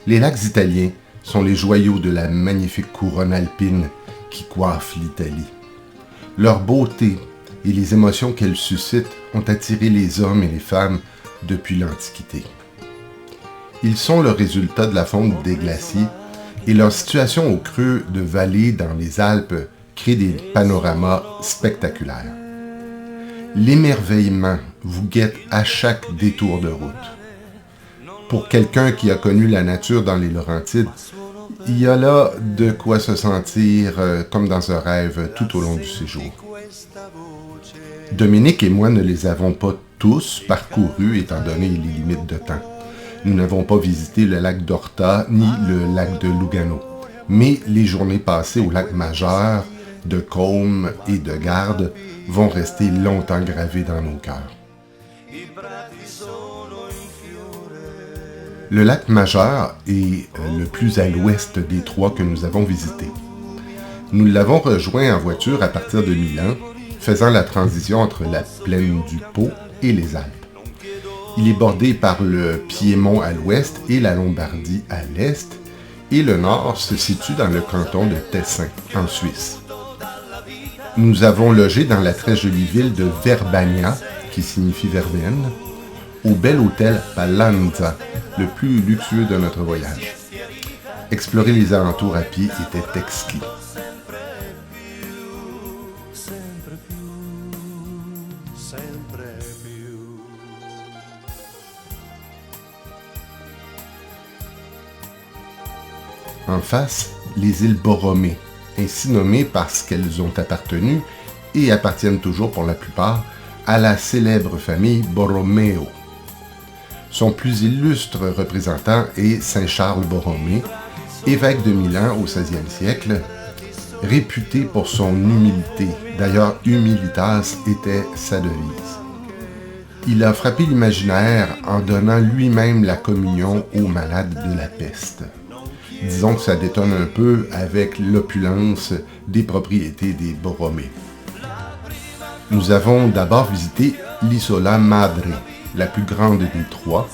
Les lacs italiens sont les joyaux de la magnifique couronne alpine qui coiffe l'Italie. Leur beauté et les émotions qu'elles suscitent ont attiré les hommes et les femmes depuis l'Antiquité. Ils sont le résultat de la fonte des glaciers et leur situation au creux de vallées dans les Alpes crée des panoramas spectaculaires. L'émerveillement vous guette à chaque détour de route. Pour quelqu'un qui a connu la nature dans les Laurentides, il y a là de quoi se sentir comme dans un rêve tout au long du séjour. Dominique et moi ne les avons pas tous parcourus étant donné les limites de temps. Nous n'avons pas visité le lac d'Orta ni le lac de Lugano, mais les journées passées au lac Majeur, de Côme et de Garde vont rester longtemps gravées dans nos cœurs. Le lac Majeur est le plus à l'ouest des trois que nous avons visités. Nous l'avons rejoint en voiture à partir de Milan, faisant la transition entre la plaine du Pô et les Alpes. Il est bordé par le Piémont à l'ouest et la Lombardie à l'est, et le nord se situe dans le canton de Tessin, en Suisse. Nous avons logé dans la très jolie ville de Verbania, qui signifie verveine, au bel hôtel Pallanza, le plus luxueux de notre voyage. Explorer les alentours à pied était exquis. En face, les îles Borromée, ainsi nommées parce qu'elles ont appartenu, et appartiennent toujours pour la plupart, à la célèbre famille Borromeo. Son plus illustre représentant est Saint Charles Borromée, évêque de Milan au XVIe siècle, réputé pour son humilité. D'ailleurs, humilitas était sa devise. Il a frappé l'imaginaire en donnant lui-même la communion aux malades de la peste. Disons que ça détonne un peu avec l'opulence des propriétés des Borromée. Nous avons d'abord visité l'Isola Madre, la plus grande des trois,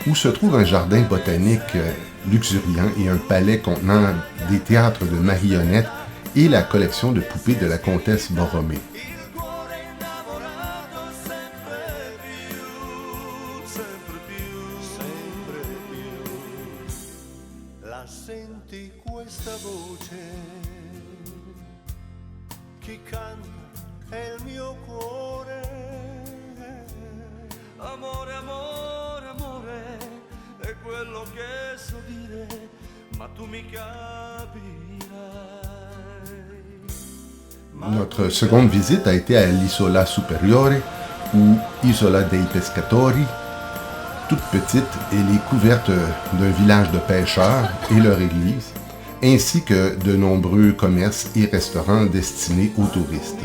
où se trouve un jardin botanique luxuriant et un palais contenant des théâtres de marionnettes et la collection de poupées de la comtesse Borromée. Senti questa voce chi canta è il mio cuore. Amore, amore, amore, è quello che so dire, ma tu mi capirai. Notre seconde visite a été à l'Isola Superiore, ou Isola dei Pescatori. Toute petite, elle est couverte d'un village de pêcheurs et leur église, ainsi que de nombreux commerces et restaurants destinés aux touristes.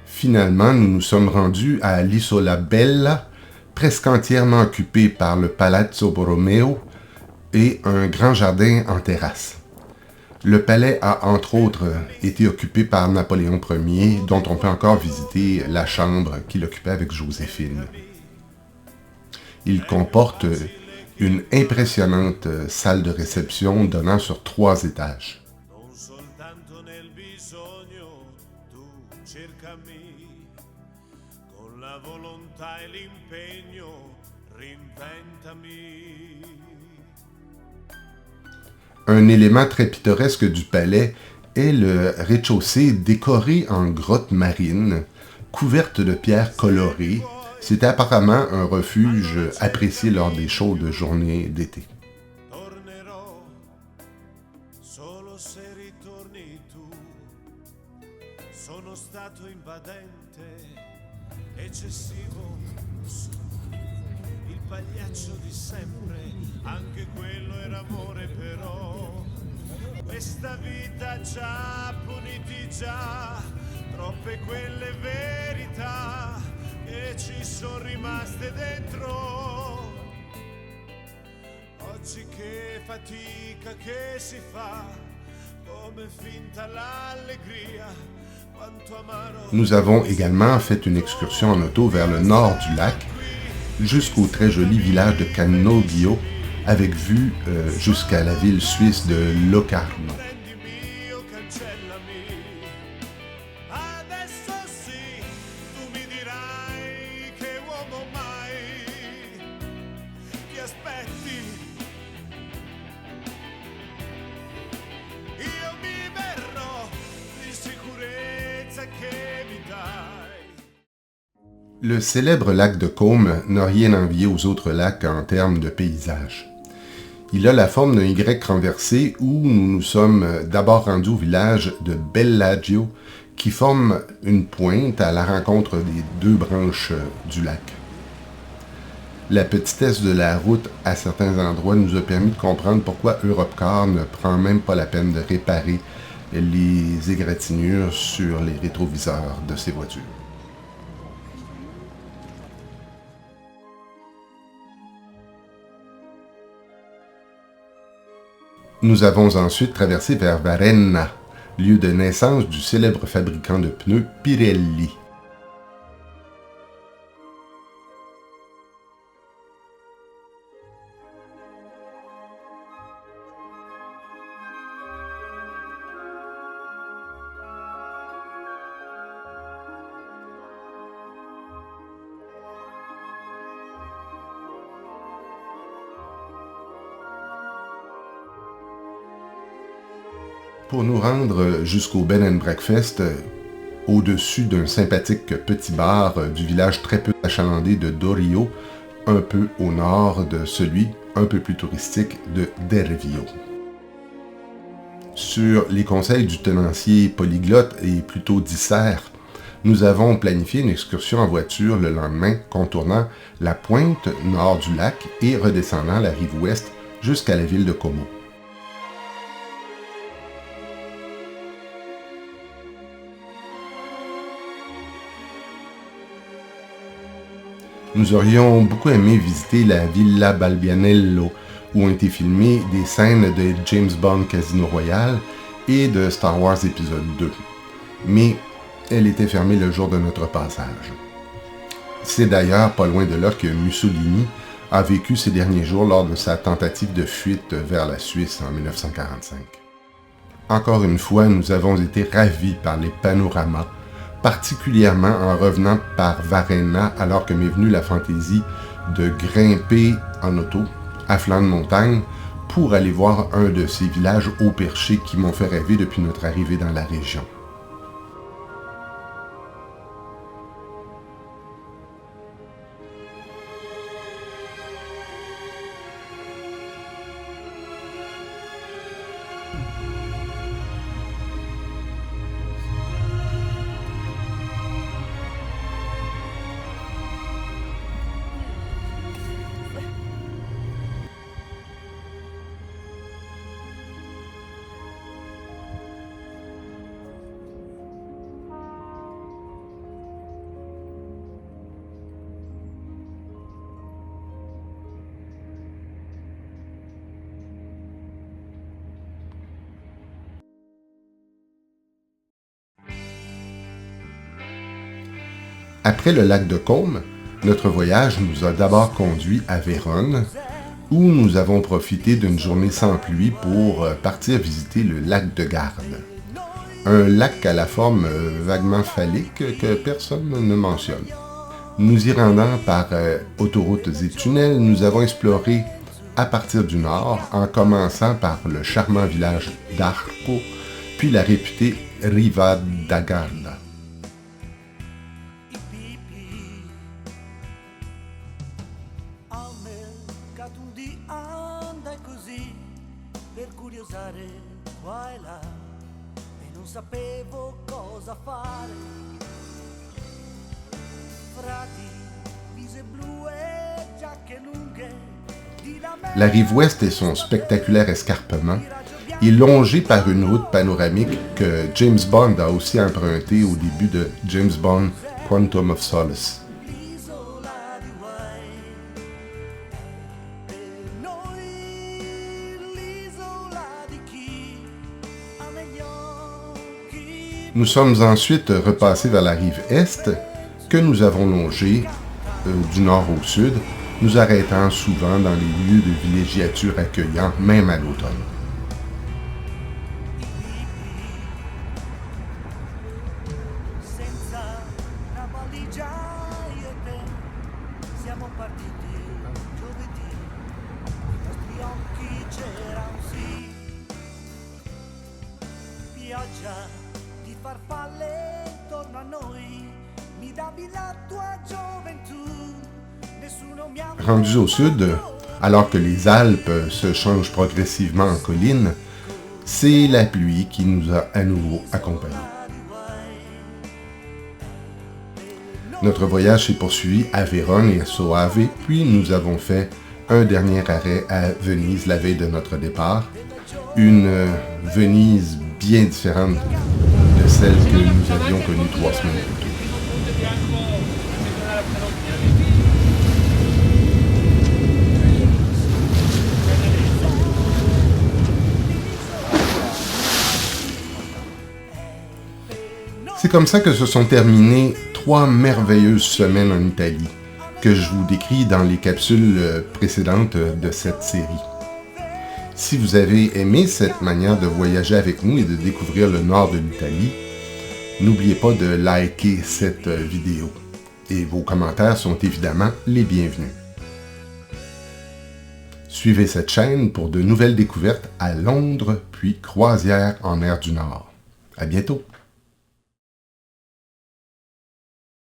Finalement, nous nous sommes rendus à l'Isola Bella, presque entièrement occupée par le Palazzo Borromeo, et un grand jardin en terrasse. Le palais a entre autres été occupé par Napoléon Ier, dont on peut encore visiter la chambre qu'il occupait avec Joséphine. Il comporte une impressionnante salle de réception donnant sur 3 étages. Un élément très pittoresque du palais est le rez-de-chaussée décoré en grotte marine, couverte de pierres colorées. C'était apparemment un refuge apprécié lors des chaudes journées d'été. Pagliaccio di sempre, anche quello era amore però. Questa vita ci ha puniti già, troppe quelle verità che ci sono rimaste dentro. Oggi che fatica che si fa Nous avons également fait une excursion en auto vers le nord du lac, jusqu'au très joli village de Canobbio, avec vue jusqu'à la ville suisse de Locarno. Le célèbre lac de Côme n'a rien envié aux autres lacs en termes de paysage. Il a la forme d'un Y renversé où nous nous sommes d'abord rendus au village de Bellagio qui forme une pointe à la rencontre des deux branches du lac. La petitesse de la route à certains endroits nous a permis de comprendre pourquoi Europcar ne prend même pas la peine de réparer les égratignures sur les rétroviseurs de ses voitures. Nous avons ensuite traversé vers Varenna, lieu de naissance du célèbre fabricant de pneus Pirelli. Pour nous rendre jusqu'au Bed and Breakfast, au-dessus d'un sympathique petit bar du village très peu achalandé de Dorio, un peu au nord de celui un peu plus touristique de Dervio. Sur les conseils du tenancier polyglotte et plutôt dissert, nous avons planifié une excursion en voiture le lendemain, contournant la pointe nord du lac et redescendant la rive ouest jusqu'à la ville de Como. Nous aurions beaucoup aimé visiter la Villa Balbianello, où ont été filmées des scènes de James Bond Casino Royale et de Star Wars épisode 2. Mais elle était fermée le jour de notre passage. C'est d'ailleurs pas loin de là que Mussolini a vécu ces derniers jours lors de sa tentative de fuite vers la Suisse en 1945. Encore une fois, nous avons été ravis par les panoramas, particulièrement en revenant par Varenna alors que m'est venue la fantaisie de grimper en auto à flanc de montagne pour aller voir un de ces villages haut perchés qui m'ont fait rêver depuis notre arrivée dans la région. Après le lac de Côme, notre voyage nous a d'abord conduit à Vérone, où nous avons profité d'une journée sans pluie pour partir visiter le lac de Garde. Un lac à la forme vaguement phallique que personne ne mentionne. Nous y rendant par autoroutes et tunnels, nous avons exploré à partir du nord, en commençant par le charmant village d'Arco, puis la réputée Riva da Garda. La rive ouest et son spectaculaire escarpement est longée par une route panoramique que James Bond a aussi empruntée au début de James Bond Quantum of Solace. Nous sommes ensuite repassés vers la rive est, que nous avons longée du nord au sud, nous arrêtant souvent dans les lieux de villégiature accueillants, même à l'automne. Senza una valigia io e te siamo partiti giovedì, i nostri occhi c'erano sì, pioggia di farfalle intorno a noi, mi davi la tua gioventù, nessuno mi ha Rendus au sud, alors que les Alpes se changent progressivement en collines, c'est la pluie qui nous a à nouveau accompagnés. Notre voyage s'est poursuivi à Vérone et à Soave, puis nous avons fait un dernier arrêt à Venise la veille de notre départ. Une Venise bien différente de celle que nous avions connue 3 semaines plus tôt. C'est comme ça que se sont terminées 3 merveilleuses semaines en Italie, que je vous décris dans les capsules précédentes de cette série. Si vous avez aimé cette manière de voyager avec nous et de découvrir le nord de l'Italie, n'oubliez pas de liker cette vidéo. Et vos commentaires sont évidemment les bienvenus. Suivez cette chaîne pour de nouvelles découvertes à Londres, puis croisière en mer du Nord. À bientôt!